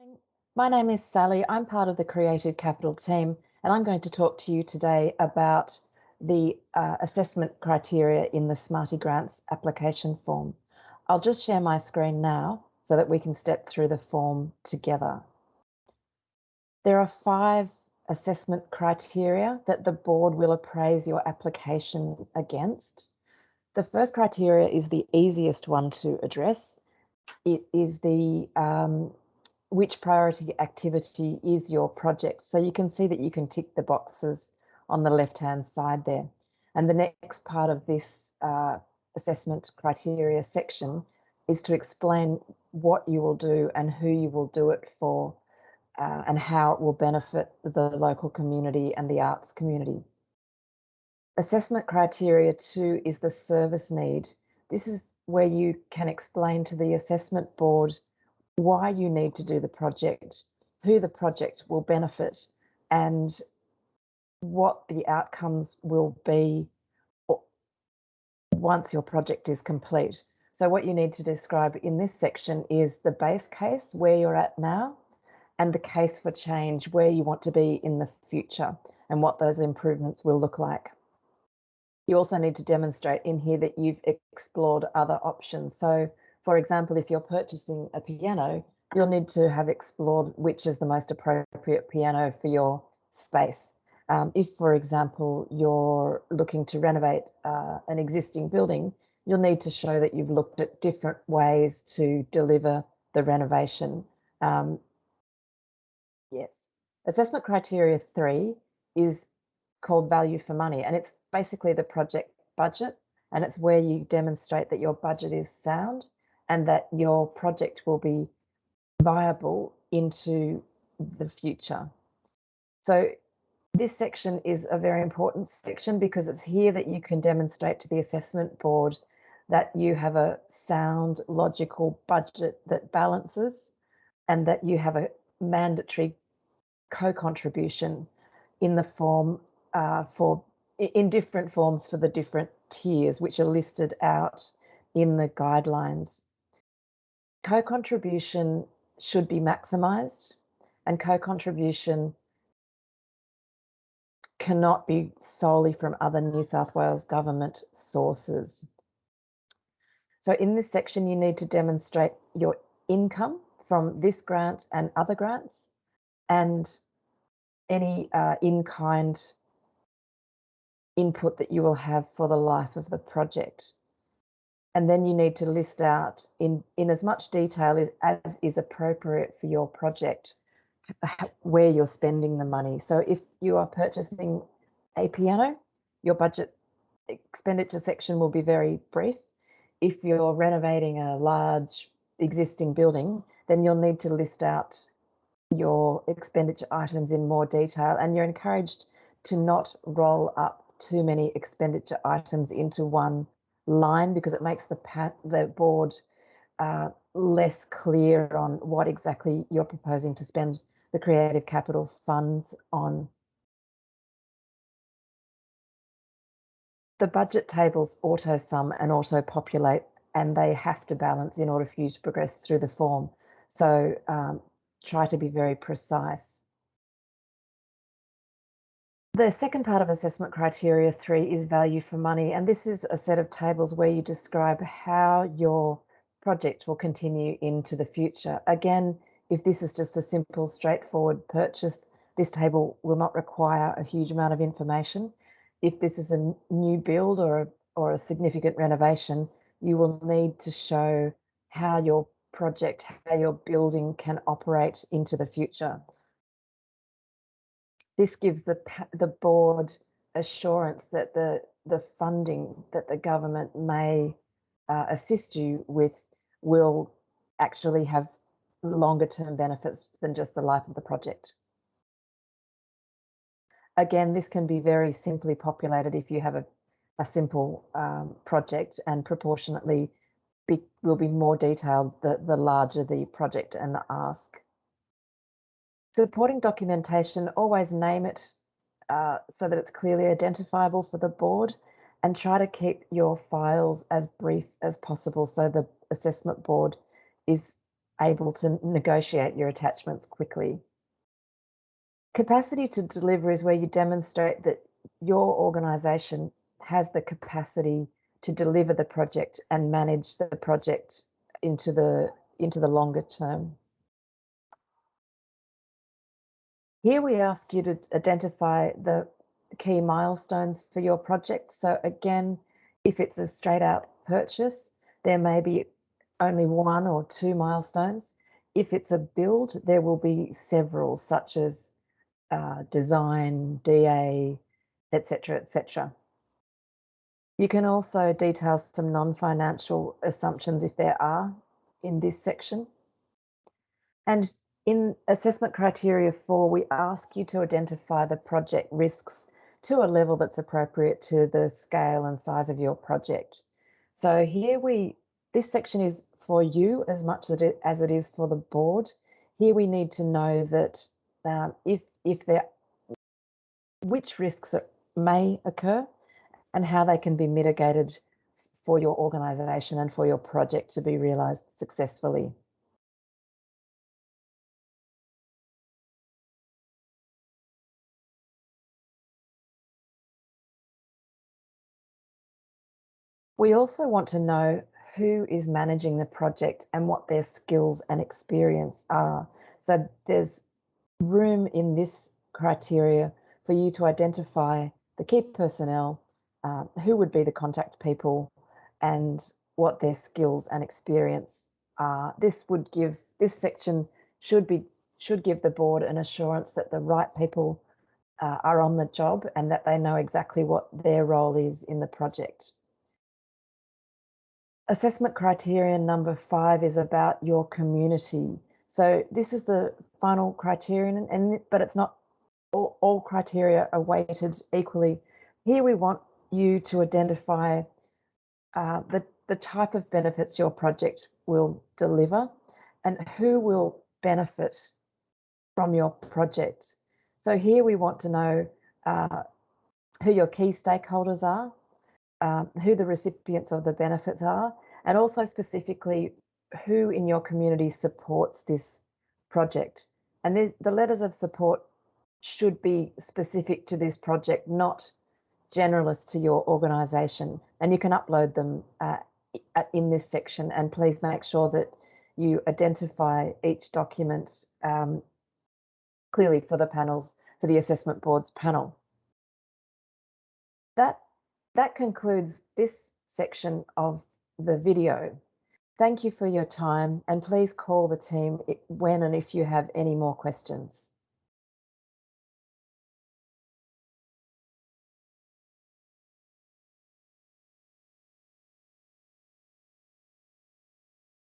Morning. My name is Sally. I'm part of the Creative Capital team, and I'm going to talk to you today about the assessment criteria in the Smarty Grants application form. I'll just share my screen now so that we can step through the form together. There are 5 assessment criteria that the board will appraise your application against. The first criteria is the easiest one to address. It is the which priority activity is your project. So you can see that you can tick the boxes on the left-hand side there. And the next part of this assessment criteria section is to explain what you will do and who you will do it for and how it will benefit the local community and the arts community. Assessment criteria 2 is the service need. This is where you can explain to the assessment board why you need to do the project, who the project will benefit, and what the outcomes will be once your project is complete. So what you need to describe in this section is the base case, where you're at now, and the case for change, where you want to be in the future, and what those improvements will look like. You also need to demonstrate in here that you've explored other options. So, for example, if you're purchasing a piano, you'll need to have explored which is the most appropriate piano for your space. If, for example, you're looking to renovate an existing building, you'll need to show that you've looked at different ways to deliver the renovation. Yes. Assessment criteria 3 is called value for money, and it's basically the project budget, and it's where you demonstrate that your budget is sound and that your project will be viable into the future. So this section is a very important section because it's here that you can demonstrate to the assessment board that you have a sound, logical budget that balances and that you have a mandatory co-contribution in the form in different forms for the different tiers, which are listed out in the guidelines. Co-contribution should be maximised, and co-contribution cannot be solely from other New South Wales government sources. So in this section, you need to demonstrate your income from this grant and other grants, and any in-kind input that you will have for the life of the project. And then you need to list out in as much detail as is appropriate for your project where you're spending the money. So if you are purchasing a piano, your budget expenditure section will be very brief. If you're renovating a large existing building, then you'll need to list out your expenditure items in more detail, and you're encouraged to not roll up too many expenditure items into one line because it makes the board less clear on what exactly you're proposing to spend the creative capital funds on. The budget tables auto sum and auto populate, and they have to balance in order for you to progress through the form. So try to be very precise. The second part of assessment criteria 3 is value for money, and this is a set of tables where you describe how your project will continue into the future. Again, if this is just a simple, straightforward purchase, this table will not require a huge amount of information. If this is a new build or a significant renovation, you will need to show how your project, how your building can operate into the future. This gives the board assurance that the funding that the government may assist you with will actually have longer term benefits than just the life of the project. Again, this can be very simply populated if you have a simple project, and proportionately will be more detailed the larger the project and the ask. Supporting documentation, always name it so that it's clearly identifiable for the board, and try to keep your files as brief as possible so the assessment board is able to negotiate your attachments quickly. Capacity to deliver is where you demonstrate that your organisation has the capacity to deliver the project and manage the project into the longer term. Here we ask you to identify the key milestones for your project. So again, if it's a straight out purchase, there may be only 1 or 2 milestones. If it's a build, there will be several, such as design, DA, etc., etc. You can also detail some non-financial assumptions if there are in this section. And in assessment criteria 4, we ask you to identify the project risks to a level that's appropriate to the scale and size of your project. So here this section is for you as much as it is for the board. Here we need to know that which risks may occur and how they can be mitigated for your organisation and for your project to be realised successfully. We also want to know who is managing the project and what their skills and experience are. So there's room in this criteria for you to identify the key personnel, who would be the contact people, and what their skills and experience are. This section should give the board an assurance that the right people are on the job and that they know exactly what their role is in the project. Assessment criterion number 5 is about your community. So this is the final criterion, but it's not all criteria are weighted equally. Here we want you to identify the type of benefits your project will deliver and who will benefit from your project. So here we want to know who your key stakeholders are, who the recipients of the benefits are, and also specifically who in your community supports this project. And the letters of support should be specific to this project, not generalist to your organisation. And you can upload them in this section, and please make sure that you identify each document clearly for the assessment board's panel. That concludes this section of the video. Thank you for your time, and please call the team when and if you have any more questions.